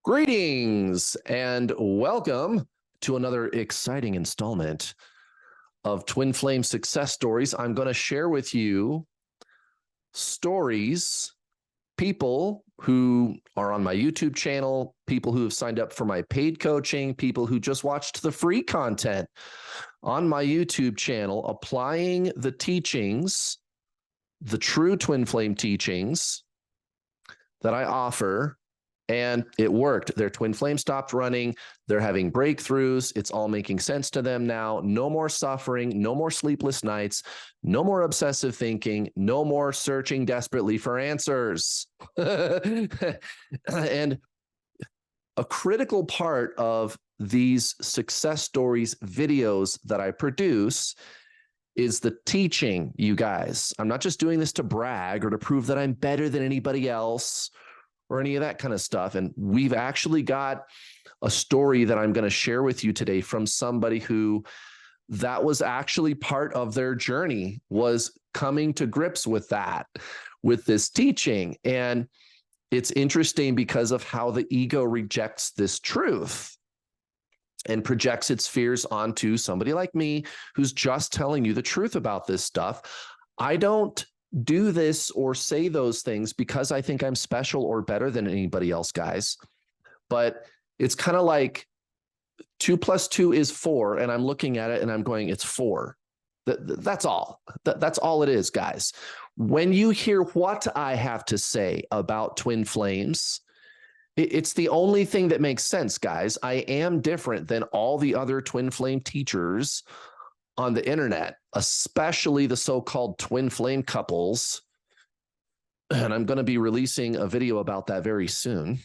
Greetings and welcome to another exciting installment of Twin Flame Success Stories. I'm going to share with you stories, people who are on my YouTube channel, people who have signed up for my paid coaching, people who just watched the free content on my YouTube channel, applying the teachings, the true Twin Flame teachings that I offer. And it worked. Their twin flame stopped running. They're having breakthroughs. It's all making sense to them now. No more suffering, no more sleepless nights, no more obsessive thinking, no more searching desperately for answers. And a critical part of these success stories videos that I produce is the teaching, you guys. I'm not just doing this to brag or to prove that I'm better than anybody else or any of that kind of stuff. And we've actually got a story that I'm going to share with you today from somebody who that was actually part of their journey, was coming to grips with that, with this teaching. And it's interesting because of how the ego rejects this truth and projects its fears onto somebody like me, who's just telling you the truth about this stuff. I don't do this or say those things because I think I'm special or better than anybody else, guys. But it's kind of like 2 + 2 is 4. And I'm looking at it and I'm going, it's 4. That's all. That's all it is, guys. When you hear what I have to say about twin flames, it's the only thing that makes sense, guys. I am different than all the other twin flame teachers on the internet, especially the so-called twin flame couples. And I'm going to be releasing a video about that very soon.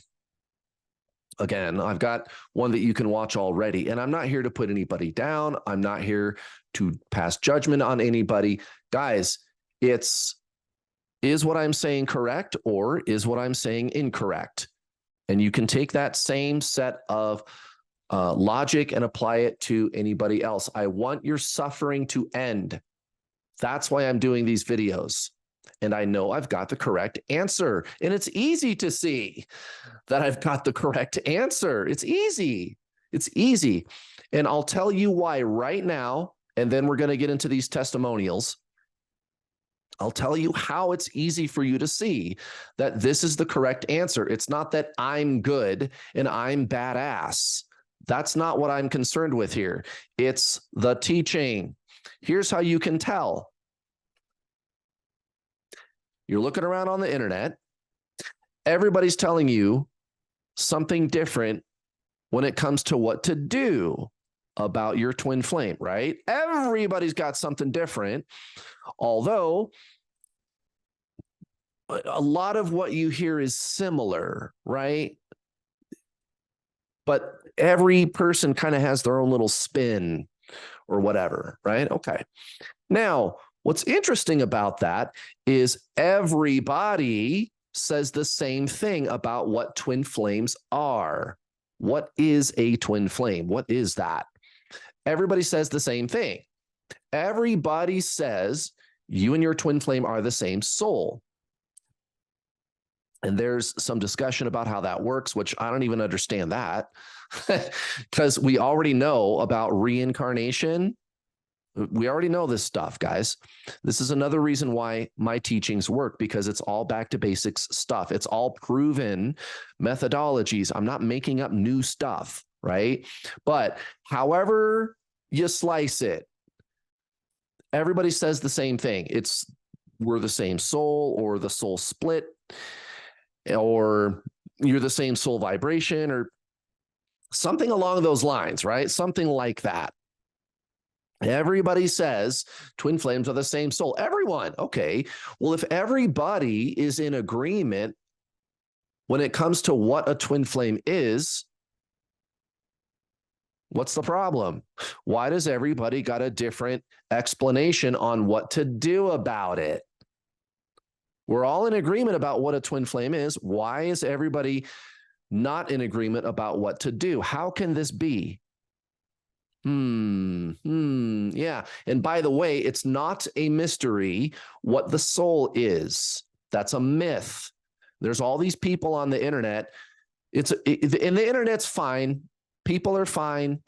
Again, I've got one that you can watch already, and I'm not here to put anybody down. I'm not here to pass judgment on anybody. Guys, is what I'm saying correct, or is what I'm saying incorrect? And you can take that same set of logic and apply it to anybody else. I want your suffering to end. That's why I'm doing these videos. And I know I've got the correct answer. And it's easy to see that I've got the correct answer. It's easy. It's easy. And I'll tell you why right now. And then we're going to get into these testimonials. I'll tell you how it's easy for you to see that this is the correct answer. It's not that I'm good and I'm badass. That's not what I'm concerned with here. It's the teaching. Here's how you can tell. You're looking around on the internet. Everybody's telling you something different when it comes to what to do about your twin flame, right? Everybody's got something different. Although a lot of what you hear is similar, right? But every person kind of has their own little spin or whatever, right? Okay. Now, what's interesting about that is everybody says the same thing about what twin flames are. What is a twin flame? What is that? Everybody says the same thing. Everybody says you and your twin flame are the same soul. And there's some discussion about how that works, which I don't even understand that, because we already know about reincarnation. We already know this stuff, guys. This is another reason why my teachings work, because it's all back to basics stuff. It's all proven methodologies. I'm not making up new stuff, right? But however you slice it, everybody says the same thing. We're the same soul, or the soul split, or you're the same soul vibration, or something along those lines, right? Something like that. Everybody says twin flames are the same soul. Everyone. Okay. Well, if everybody is in agreement when it comes to what a twin flame is, what's the problem? Why does everybody got a different explanation on what to do about it? We're all in agreement about what a twin flame is. Why is everybody not in agreement about what to do? How can this be? Yeah. And by the way, it's not a mystery what the soul is. That's a myth. There's all these people on the internet And the internet's fine. People are fine,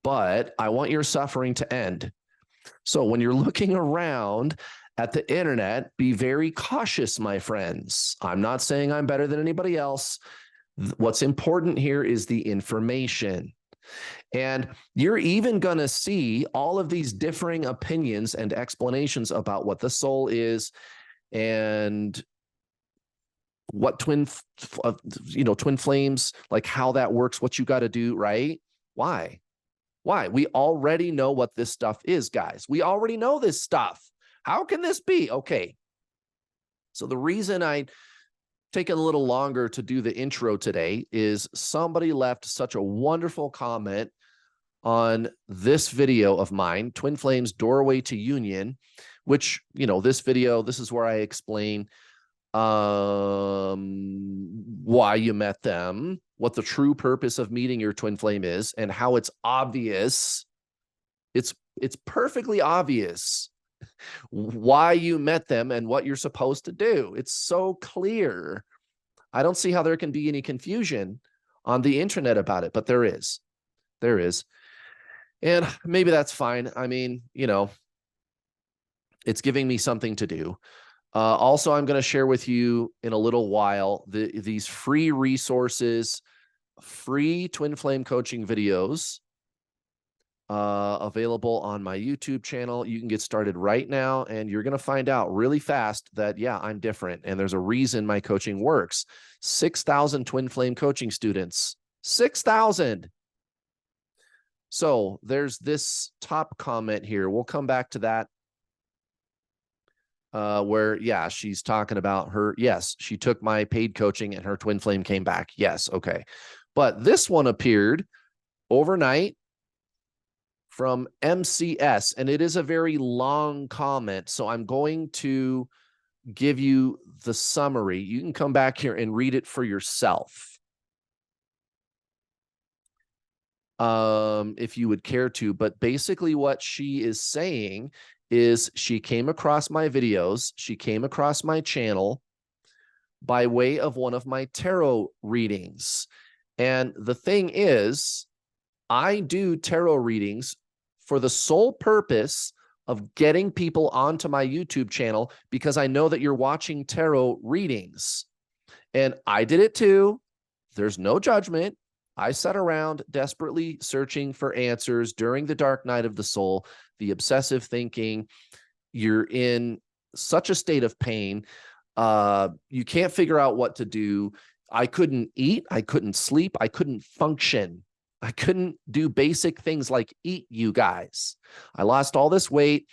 but I want your suffering to end. So when you're looking around at the internet, be very cautious, my friends. I'm not saying I'm better than anybody else. What's important here is the information. And you're even going to see all of these differing opinions and explanations about what the soul is and what twin flames, like how that works, what you got to do, right? Why? We already know what this stuff is, guys. We already know this stuff. How can this be? Okay. So the reason I taken a little longer to do the intro today is somebody left such a wonderful comment on this video of mine, Twin Flames Doorway to Union, which, this video, this is where I explain why you met them, what the true purpose of meeting your twin flame is, and how it's obvious. It's perfectly obvious why you met them and what you're supposed to do. It's so clear. I don't see how there can be any confusion on the internet about it, but there is. There is. And maybe that's fine. I mean, it's giving me something to do. Also, I'm going to share with you in a little while these free resources, free twin flame coaching videos available on my YouTube channel. You can get started right now, and you're going to find out really fast that, yeah, I'm different, and there's a reason my coaching works. 6,000 twin flame coaching students. 6,000. So there's this top comment here. We'll come back to that. Where, yeah, she's talking about her. Yes, she took my paid coaching and her twin flame came back. Yes. Okay. But this one appeared overnight from MCS, and it is a very long comment. So I'm going to give you the summary. You can come back here and read it for yourself. If you would care to, but basically what she is saying is she came across my videos. She came across my channel by way of one of my tarot readings. And the thing is, I do tarot readings for the sole purpose of getting people onto my YouTube channel because I know that you're watching tarot readings. And I did it too. There's no judgment. I sat around desperately searching for answers during the dark night of the soul, the obsessive thinking. You're in such a state of pain. You can't figure out what to do. I couldn't eat. I couldn't sleep. I couldn't function. I couldn't do basic things like eat, you guys. I lost all this weight.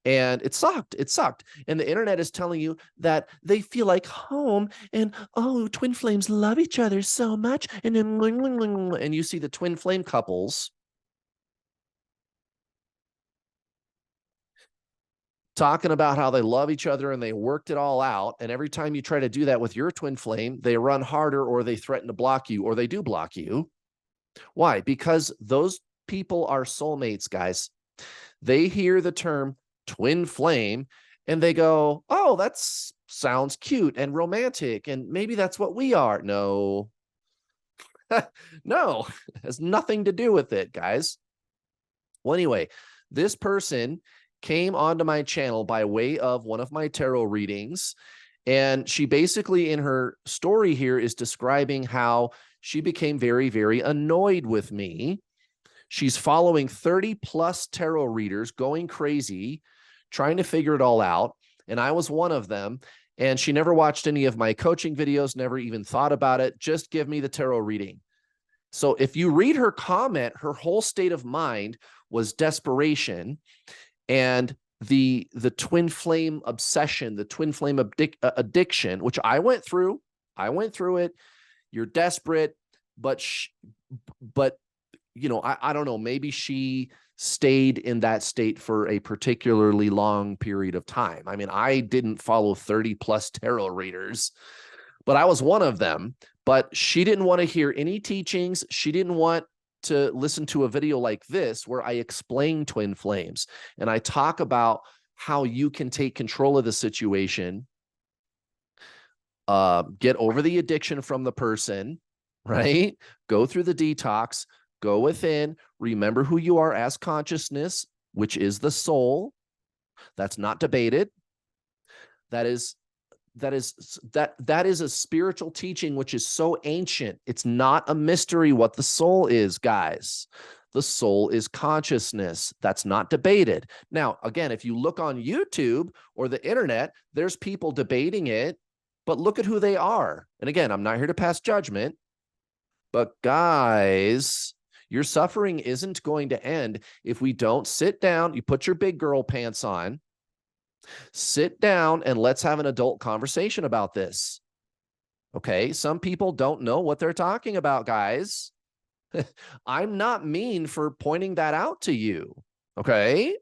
And it sucked. It sucked. And the internet is telling you that they feel like home and, oh, twin flames love each other so much. And then, and you see the twin flame couples talking about how they love each other and they worked it all out. And every time you try to do that with your twin flame, they run harder or they threaten to block you or they do block you. Why? Because those people are soulmates, guys. They hear the term twin flame and they go, oh, that sounds cute and romantic and maybe that's what we are. No. No, it has nothing to do with it, guys. Well, anyway, this person came onto my channel by way of one of my tarot readings, and she basically in her story here is describing how she became very, very annoyed with me. She's following 30 plus tarot readers, going crazy, trying to figure it all out. And I was one of them. And she never watched any of my coaching videos, never even thought about it. Just give me the tarot reading. So if you read her comment, her whole state of mind was desperation and the twin flame obsession, the twin flame addiction, which I went through. I went through it. You're desperate, but I don't know, maybe she stayed in that state for a particularly long period of time. I mean, I didn't follow 30 plus tarot readers, but I was one of them. But she didn't want to hear any teachings. She didn't want to listen to a video like this where I explain twin flames and I talk about how you can take control of the situation, get over the addiction from the person, right? Go through the detox, go within, remember who you are as consciousness, which is the soul. That's not debated. That is a spiritual teaching which is so ancient. It's not a mystery what the soul is, guys. The soul is consciousness. That's not debated. Now, again, if you look on YouTube or the internet, there's people debating it, but look at who they are. And again, I'm not here to pass judgment, but guys, your suffering isn't going to end if we don't sit down. You put your big girl pants on, sit down, and let's have an adult conversation about this. Okay. Some people don't know what they're talking about, guys. I'm not mean for pointing that out to you. Okay.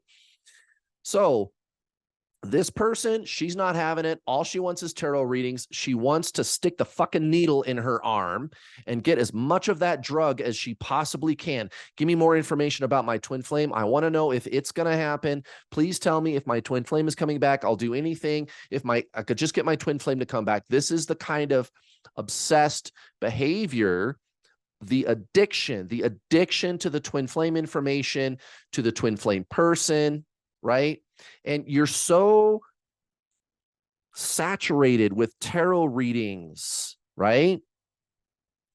So this person, she's not having it. All she wants is tarot readings. She wants to stick the fucking needle in her arm and get as much of that drug as she possibly can. Give me more information about my twin flame. I want to know if it's going to happen. Please tell me if my twin flame is coming back. I'll do anything. If I could just get my twin flame to come back. This is the kind of obsessed behavior, the addiction to the twin flame information, to the twin flame person, right? And you're so saturated with tarot readings, right?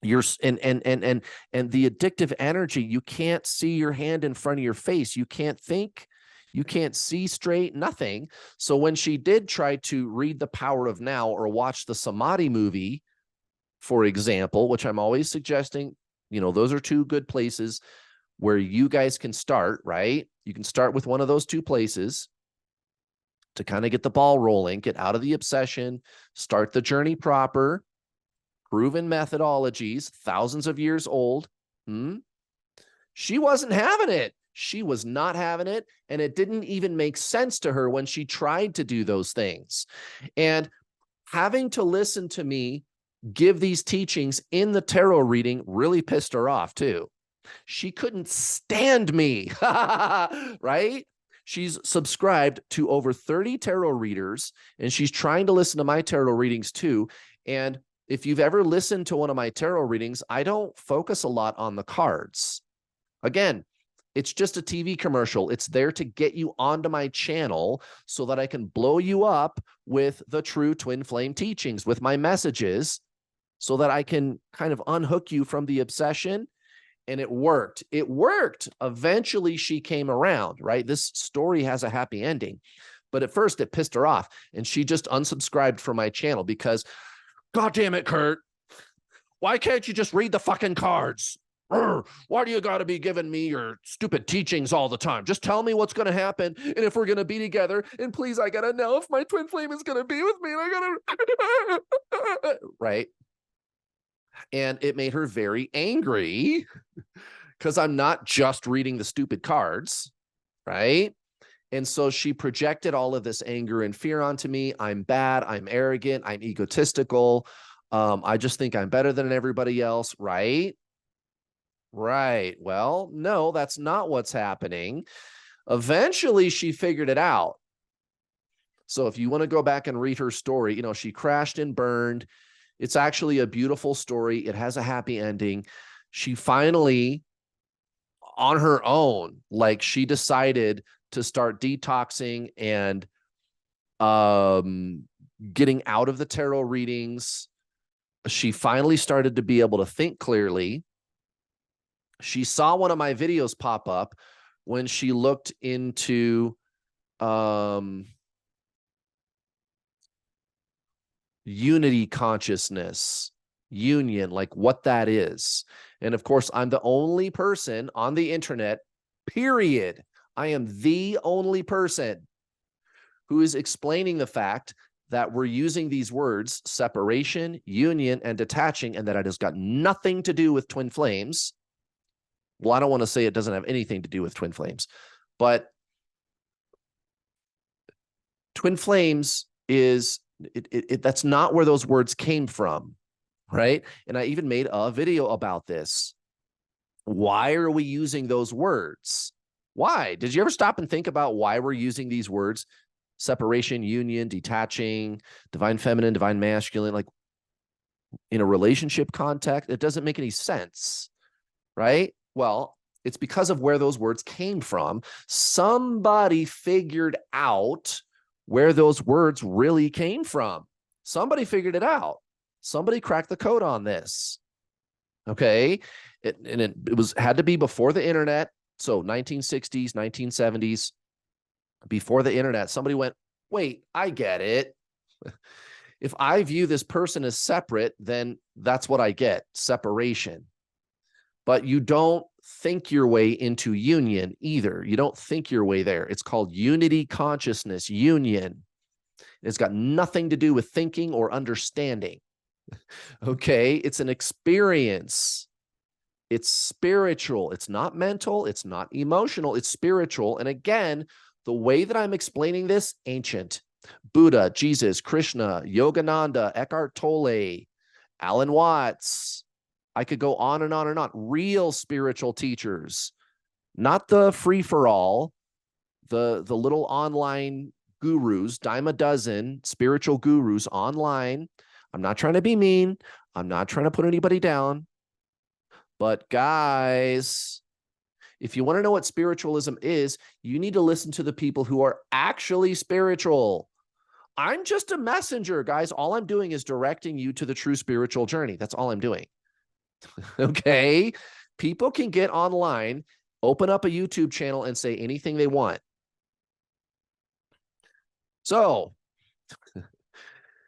You're and the addictive energy, you can't see your hand in front of your face. You can't think, you can't see straight, nothing. So when she did try to read The Power of Now or watch the Samadhi movie, for example, which I'm always suggesting, those are two good places where you guys can start, right? You can start with one of those two places to kind of get the ball rolling, get out of the obsession, start the journey proper, proven methodologies, thousands of years old. She wasn't having it. She was not having it. And it didn't even make sense to her when she tried to do those things. And having to listen to me give these teachings in the tarot reading really pissed her off too. She couldn't stand me, right? She's subscribed to over 30 tarot readers, and she's trying to listen to my tarot readings too. And if you've ever listened to one of my tarot readings, I don't focus a lot on the cards. Again, it's just a TV commercial. It's there to get you onto my channel so that I can blow you up with the true twin flame teachings, with my messages, so that I can kind of unhook you from the obsession. And it worked. It worked. Eventually, she came around, right? This story has a happy ending. But at first, it pissed her off. And she just unsubscribed from my channel because, God damn it, Kurt. Why can't you just read the fucking cards? Why do you got to be giving me your stupid teachings all the time? Just tell me what's going to happen and if we're going to be together. And please, I got to know if my twin flame is going to be with me. And I got to... Right? And it made her very angry because I'm not just reading the stupid cards, right? And so she projected all of this anger and fear onto me. I'm bad. I'm arrogant. I'm egotistical. I just think I'm better than everybody else, right? Right. Well, no, that's not what's happening. Eventually, she figured it out. So if you want to go back and read her story, she crashed and burned. It's actually a beautiful story. It has a happy ending. She finally, on her own, she decided to start detoxing and getting out of the tarot readings. She finally started to be able to think clearly. She saw one of my videos pop up when she looked into unity consciousness, union, like what that is. And of course, I'm the only person on the internet, period. I am the only person who is explaining the fact that we're using these words, separation, union, and detaching, and that it has got nothing to do with twin flames. Well, I don't want to say it doesn't have anything to do with twin flames, but twin flames is that's not where those words came from, right? And I even made a video about this. Why are we using those words? Why? Did you ever stop and think about why we're using these words? Separation, union, detaching, divine feminine, divine masculine. in a relationship context. It doesn't make any sense, right? Well, it's because of where those words came from. Somebody figured out where those words really came from. Somebody figured it out. Somebody cracked the code on this. Okay. It had to be before the internet. So 1960s, 1970s, before the internet, somebody went, wait, I get it. If I view this person as separate, then that's what I get, separation. But you don't think your way into union either. You don't think your way there. It's called unity consciousness, union. It's got nothing to do with thinking or understanding. Okay, it's an experience. It's spiritual. It's not mental. It's not emotional. It's spiritual. And again, the way that I'm explaining this, ancient. Buddha, Jesus, Krishna, Yogananda, Eckhart Tolle, Alan Watts. I could go on and on and on. Real spiritual teachers, not the free-for-all, the little online gurus, dime a dozen spiritual gurus online. I'm not trying to be mean. I'm not trying to put anybody down. But guys, if you want to know what spiritualism is, you need to listen to the people who are actually spiritual. I'm just a messenger, guys. All I'm doing is directing you to the true spiritual journey. That's all I'm doing. Okay? People can get online, open up a YouTube channel, and say anything they want. So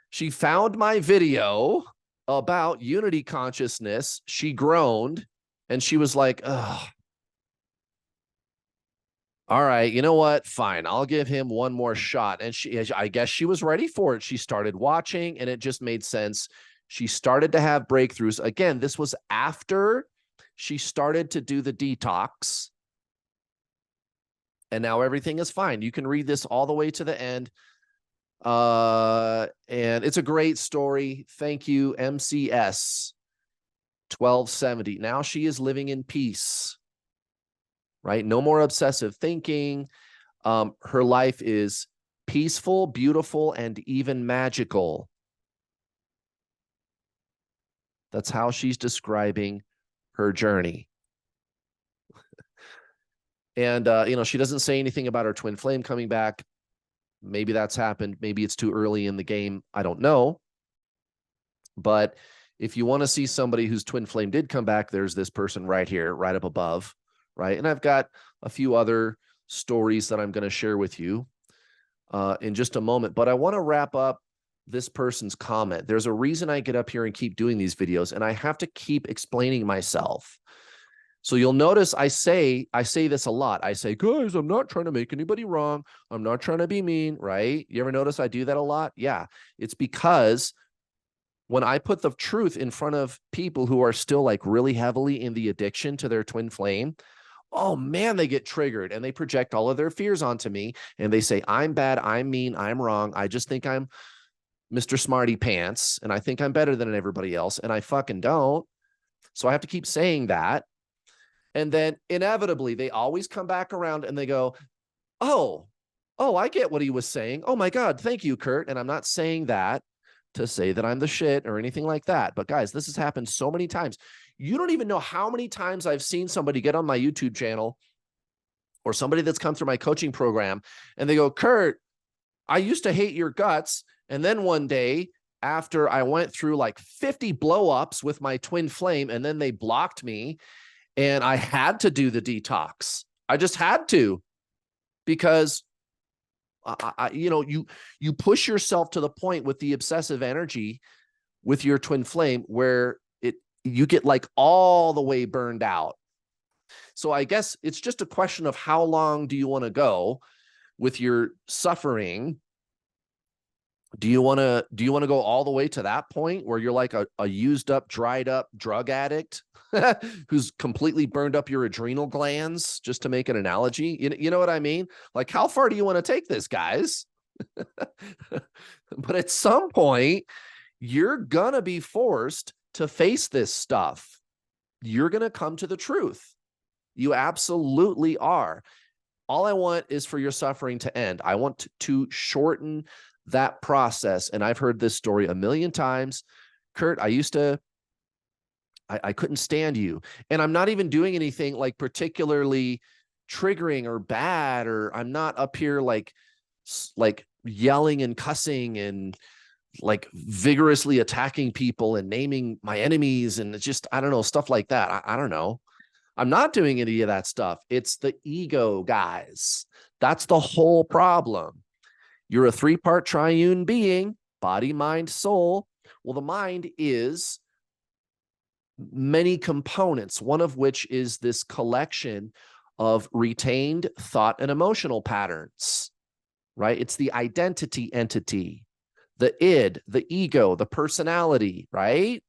she found my video about unity consciousness. She groaned and she was like, ugh. All right, you know what? Fine, I'll give him one more shot. And I guess she was ready for it. She started watching and it just made sense. She started to have breakthroughs. Again, this was after she started to do the detox. And now everything is fine. You can read this all the way to the end. And it's a great story. Thank you, MCS 1270. Now she is living in peace, right? No more obsessive thinking. Her life is peaceful, beautiful, and even magical. That's how she's describing her journey. And, she doesn't say anything about her twin flame coming back. Maybe that's happened. Maybe it's too early in the game. I don't know. But if you want to see somebody whose twin flame did come back, there's this person right here, right up above, right? And I've got a few other stories that I'm going to share with you in just a moment. But I want to wrap up this person's comment. There's a reason I get up here and keep doing these videos, and I have to keep explaining myself. So you'll notice I say this a lot. I say, guys, I'm not trying to make anybody wrong. I'm not trying to be mean, right? You ever notice I do that a lot? Yeah, it's because when I put the truth in front of people who are still like really heavily in the addiction to their twin flame, oh man, they get triggered and they project all of their fears onto me. And they say, I'm bad, I'm mean, I'm wrong. I just think I'm Mr. Smarty Pants and I think I'm better than everybody else. And I fucking don't. So I have to keep saying that. And then inevitably, they always come back around and they go, oh, I get what he was saying. Oh my God, thank you, Kurt. And I'm not saying that to say that I'm the shit or anything like that. But guys, this has happened so many times. You don't even know how many times I've seen somebody get on my YouTube channel or somebody that's come through my coaching program and they go, Kurt, I used to hate your guts. And then one day, after I went through like 50 blow-ups with my twin flame, and then they blocked me, and I had to do the detox. I just had to, because you push yourself to the point with the obsessive energy with your twin flame where you get like all the way burned out. So I guess it's just a question of how long do you want to go with your suffering? Do you want to go all the way to that point where you're like a used up, dried up drug addict who's completely burned up your adrenal glands, just to make an analogy? You know what I mean? Like, how far do you want to take this, guys? But at some point, you're going to be forced to face this stuff. You're going to come to the truth. You absolutely are. All I want is for your suffering to end. I want to shorten that process. And I've heard this story a million times. Kurt, I couldn't stand you. And I'm not even doing anything like particularly triggering or bad, or I'm not up here like yelling and cussing and like vigorously attacking people and naming my enemies. And it's just, I don't know, stuff like that. I don't know. I'm not doing any of that stuff. It's the ego, guys. That's the whole problem. You're a three-part triune being, body, mind, soul. Well, the mind is many components, one of which is this collection of retained thought and emotional patterns, right? It's the identity entity, the id, the ego, the personality, right?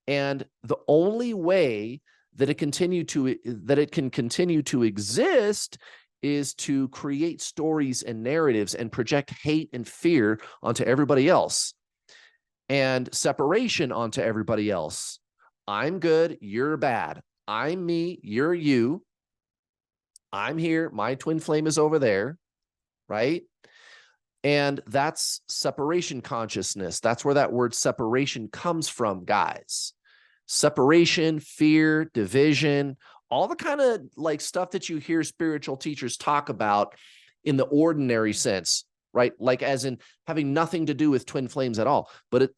And the only way that it can continue to exist is to create stories and narratives and project hate and fear onto everybody else and separation onto everybody else. I'm good, you're bad. I'm me, you're you. I'm here, my twin flame is over there, right? And that's separation consciousness. That's where that word separation comes from, guys. Separation, fear, division, all the kind of like stuff that you hear spiritual teachers talk about in the ordinary sense, right? Like as in having nothing to do with twin flames at all. But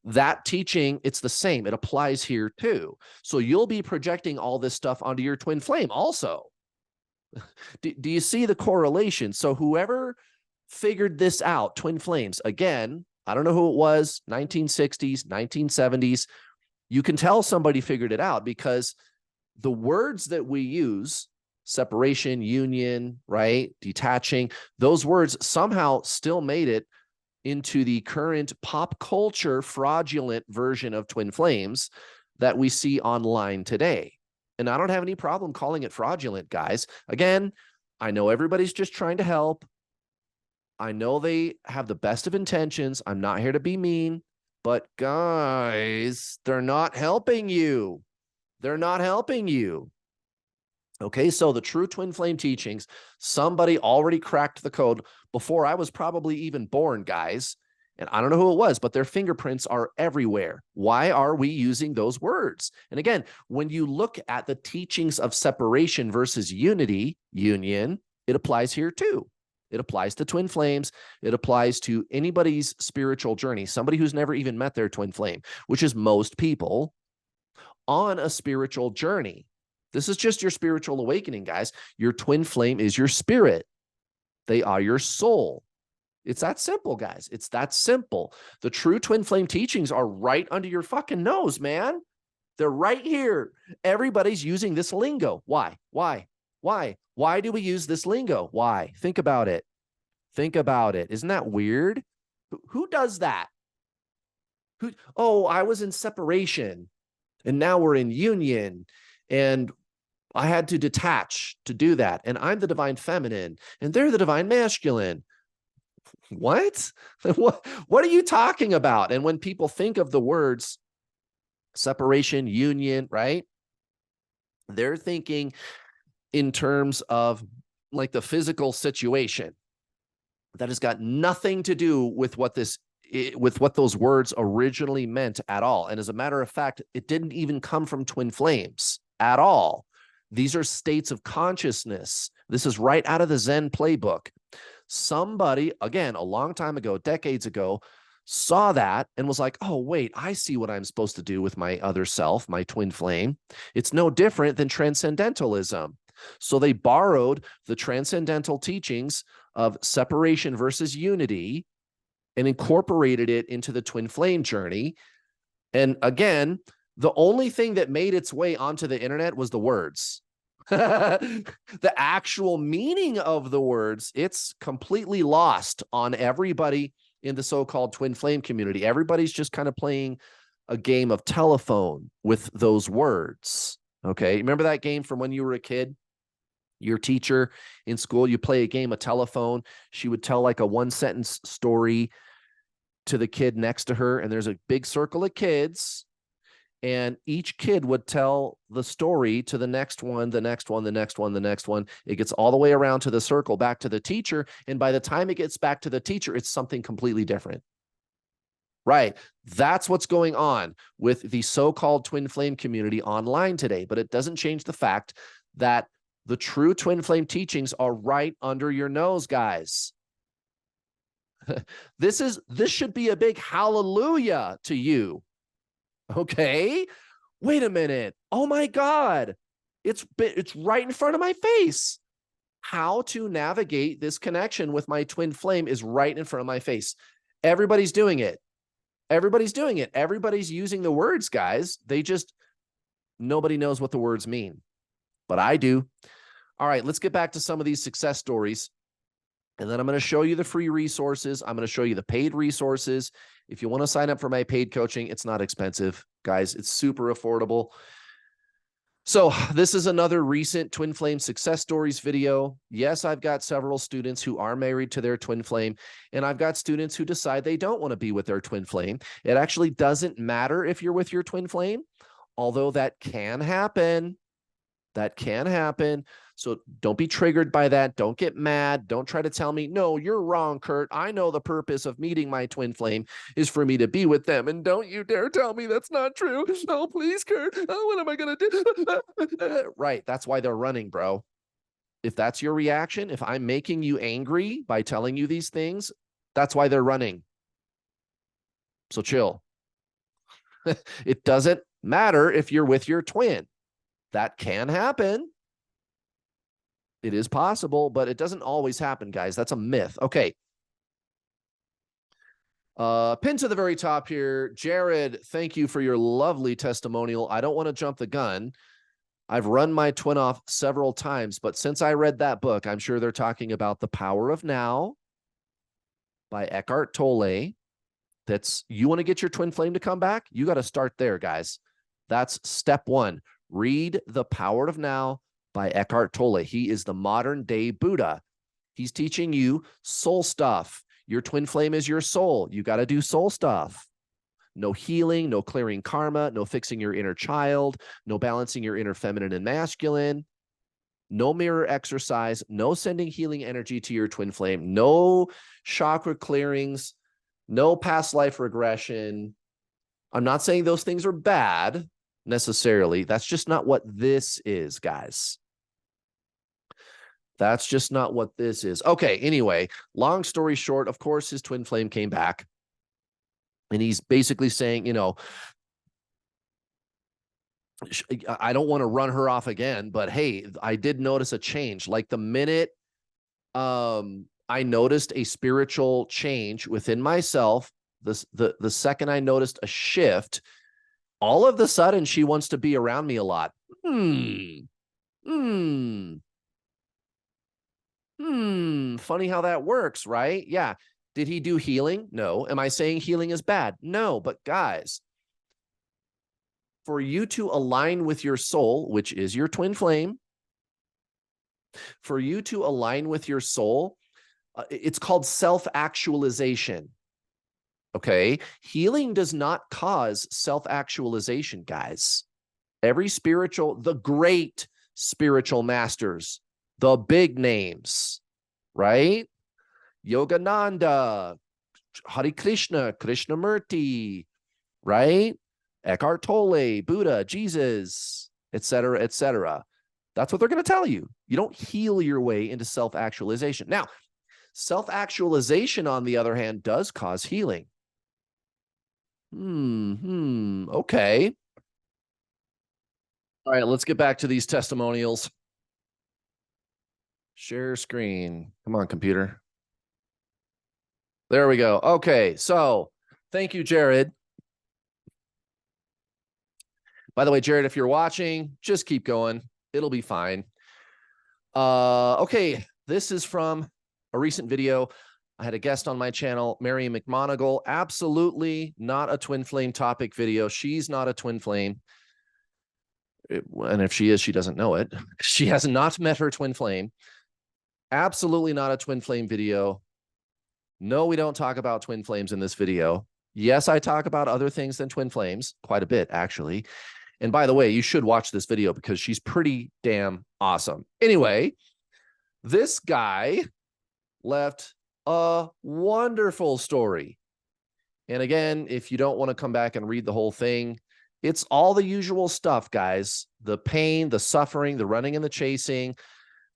that teaching, it's the same. It applies here too. So you'll be projecting all this stuff onto your twin flame also. Do you see the correlation? So whoever figured this out, twin flames, again, I don't know who it was, 1960s, 1970s. You can tell somebody figured it out because the words that we use, separation, union, right, detaching, those words somehow still made it into the current pop culture fraudulent version of twin flames that we see online today. And I don't have any problem calling it fraudulent, guys. Again, I know everybody's just trying to help. I know they have the best of intentions. I'm not here to be mean, but guys, they're not helping you. They're not helping you. Okay, so the true twin flame teachings, somebody already cracked the code before I was probably even born, guys. And I don't know who it was, but their fingerprints are everywhere. Why are we using those words? And again, when you look at the teachings of separation versus unity, union, it applies here too. It applies to twin flames. It applies to anybody's spiritual journey, somebody who's never even met their twin flame, which is most people on a spiritual journey. This is just your spiritual awakening, guys. Your twin flame is your spirit. They are your soul. It's that simple, guys. It's that simple. The true twin flame teachings are right under your fucking nose, man. They're right here. Everybody's using this lingo. Why? Why do we use this lingo? Why? Think about it. Think about it. Isn't that weird? Who does that? Oh, I was in separation and now we're in union and I had to detach to do that. And I'm the divine feminine and they're the divine masculine. What? What are you talking about? And when people think of the words separation, union, right? They're thinking in terms of like the physical situation that has got nothing to do with what those words originally meant at all. And as a matter of fact, it didn't even come from twin flames at all. These are states of consciousness. This is right out of the Zen playbook. Somebody, again, a long time ago, decades ago, saw that and was like, oh, wait, I see what I'm supposed to do with my other self, my twin flame. It's no different than transcendentalism. So they borrowed the transcendental teachings of separation versus unity and incorporated it into the twin flame journey. And again, the only thing that made its way onto the internet was the words. The actual meaning of the words, it's completely lost on everybody in the so-called twin flame community. Everybody's just kind of playing a game of telephone with those words. Okay. Remember that game from when you were a kid? Your teacher in school, you play a game of telephone. She would tell like a one-sentence story to the kid next to her, and there's a big circle of kids, and each kid would tell the story to the next one, the next one, the next one, the next one. It gets all the way around to the circle, back to the teacher, and by the time it gets back to the teacher, it's something completely different. Right. That's what's going on with the so-called twin flame community online today. But it doesn't change the fact that the true twin flame teachings are right under your nose, guys. This should be a big hallelujah to you. Okay. Wait a minute. Oh my God. It's right in front of my face. How to navigate this connection with my twin flame is right in front of my face. Everybody's doing it. Everybody's doing it. Everybody's using the words, guys. Nobody knows what the words mean, but I do. All right, let's get back to some of these success stories. And then I'm going to show you the free resources. I'm going to show you the paid resources. If you want to sign up for my paid coaching, it's not expensive, guys. It's super affordable. So this is another recent twin flame success stories video. Yes, I've got several students who are married to their twin flame, and I've got students who decide they don't want to be with their twin flame. It actually doesn't matter if you're with your twin flame, although that can happen. That can happen. So don't be triggered by that. Don't get mad. Don't try to tell me, no, you're wrong, Kurt. I know the purpose of meeting my twin flame is for me to be with them. And don't you dare tell me that's not true. Oh, please, Kurt. Oh, what am I going to do? Right. That's why they're running, bro. If that's your reaction, if I'm making you angry by telling you these things, that's why they're running. So chill. It doesn't matter if you're with your twin. That can happen. It is possible, but it doesn't always happen, guys. That's a myth. Okay. Pin to the very top here. Jared, thank you for your lovely testimonial. I don't want to jump the gun. I've run my twin off several times, but since I read that book, I'm sure they're talking about The Power of Now by Eckhart Tolle. You want to get your twin flame to come back? You got to start there, guys. That's step one. Read The Power of Now by Eckhart Tolle. He is the modern day Buddha. He's teaching you soul stuff. Your twin flame is your soul. You got to do soul stuff. No healing, no clearing karma, no fixing your inner child, no balancing your inner feminine and masculine, no mirror exercise, no sending healing energy to your twin flame, no chakra clearings, no past life regression. I'm not saying those things are bad necessarily. That's just not what this is, guys. That's just not what this is. Okay, anyway, long story short, of course, his twin flame came back. And he's basically saying, I don't want to run her off again, but hey, I did notice a change. Like the minute I noticed a spiritual change within myself, the second I noticed a shift, all of a sudden she wants to be around me a lot. Funny how that works, right? Yeah. Did he do healing? No. Am I saying healing is bad? No. But guys, for you to align with your soul, which is your twin flame, for you to align with your soul, it's called self-actualization. Okay. Healing does not cause self-actualization, guys. The great spiritual masters, the big names, right? Yogananda, Hare Krishna, Krishnamurti, right? Eckhart Tolle, Buddha, Jesus, etc., etc. That's what they're going to tell you. You don't heal your way into self-actualization. Now, self-actualization, on the other hand, does cause healing. Okay. All right, let's get back to these testimonials. Share screen. Come on, computer. There we go. Okay, so thank you, Jared. By the way, Jared, if you're watching, just keep going. It'll be fine. Okay, this is from a recent video. I had a guest on my channel, Mary McMonigal. Absolutely not a twin flame topic video. She's not a twin flame. And if she is, she doesn't know it. She has not met her twin flame. Absolutely not a twin flame video. No, we don't talk about twin flames in this video. Yes, I talk about other things than twin flames, quite a bit, actually. And by the way, you should watch this video because she's pretty damn awesome. Anyway, this guy left a wonderful story. And again, if you don't want to come back and read the whole thing, it's all the usual stuff, guys. The pain, the suffering, the running and the chasing,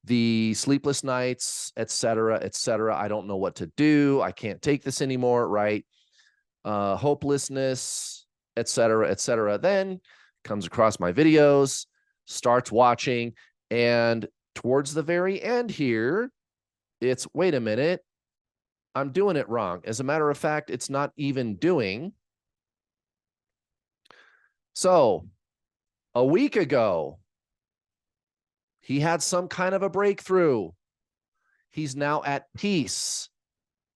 the sleepless nights, et cetera, et cetera. I don't know what to do. I can't take this anymore, right? Hopelessness, et cetera, et cetera. Then comes across my videos, starts watching, and towards the very end here, it's, wait a minute, I'm doing it wrong. As a matter of fact, it's not even doing. So a week ago, he had some kind of a breakthrough. He's now at peace.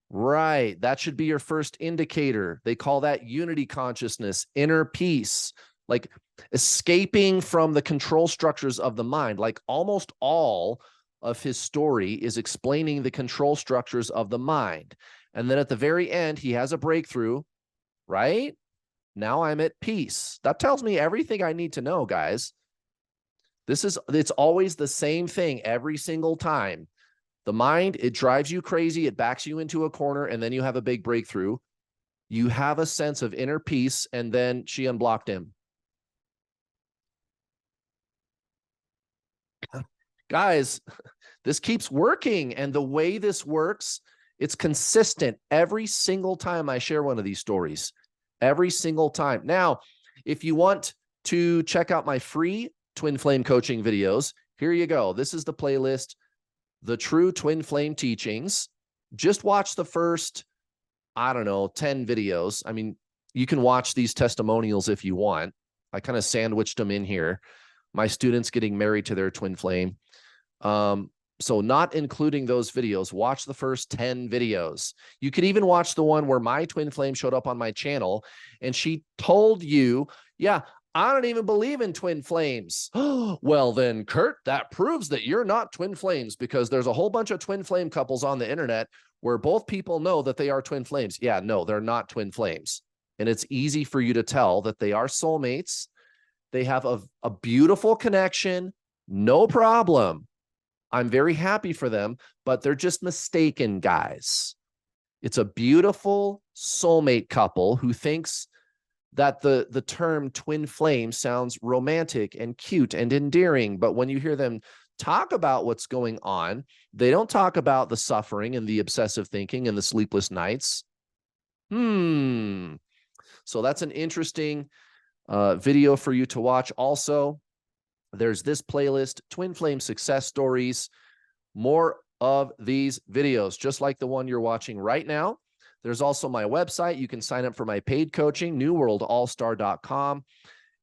Right. That should be your first indicator. They call that unity consciousness, inner peace, like escaping from the control structures of the mind. Like almost all of his story is explaining the control structures of the mind. And then at the very end, he has a breakthrough, right? Now I'm at peace. That tells me everything I need to know, guys. It's always the same thing every single time. The mind, it drives you crazy. It backs you into a corner, and then you have a big breakthrough. You have a sense of inner peace, and then she unblocked him. Guys, this keeps working. And the way this works, it's consistent every single time I share one of these stories. Every single time. Now, if you want to check out my free twin flame coaching videos, here you go. This is the playlist, The True Twin Flame Teachings. Just watch the first, I don't know, 10 videos. I mean, you can watch these testimonials if you want. I kind of sandwiched them in here. My students getting married to their twin flame. So not including those videos, watch the first 10 videos. You could even watch the one where my twin flame showed up on my channel and she told you, yeah, I don't even believe in twin flames. Well, then, Kurt, that proves that you're not twin flames, because there's a whole bunch of twin flame couples on the internet where both people know that they are twin flames. Yeah, no, they're not twin flames. And it's easy for you to tell that they are soulmates. They have a beautiful connection, no problem. I'm very happy for them, but they're just mistaken, guys. It's a beautiful soulmate couple who thinks that the term twin flame sounds romantic and cute and endearing. But when you hear them talk about what's going on, they don't talk about the suffering and the obsessive thinking and the sleepless nights. So that's an interesting video for you to watch. Also, there's this playlist, Twin Flame Success Stories. More of these videos, just like the one you're watching right now. There's also my website. You can sign up for my paid coaching, newworldallstar.com.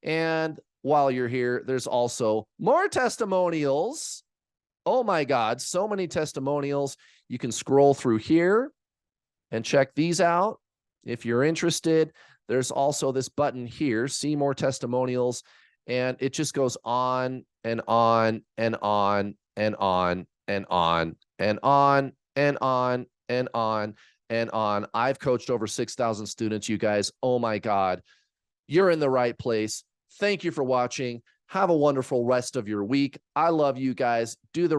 And while you're here, there's also more testimonials. Oh my God, so many testimonials. You can scroll through here and check these out if you're interested. There's also this button here, see more testimonials. And it just goes on and on and on and on and on and on and on and on and on. I've coached over 6,000 students, you guys. Oh my God, you're in the right place. Thank you for watching. Have a wonderful rest of your week. I love you guys. Do the right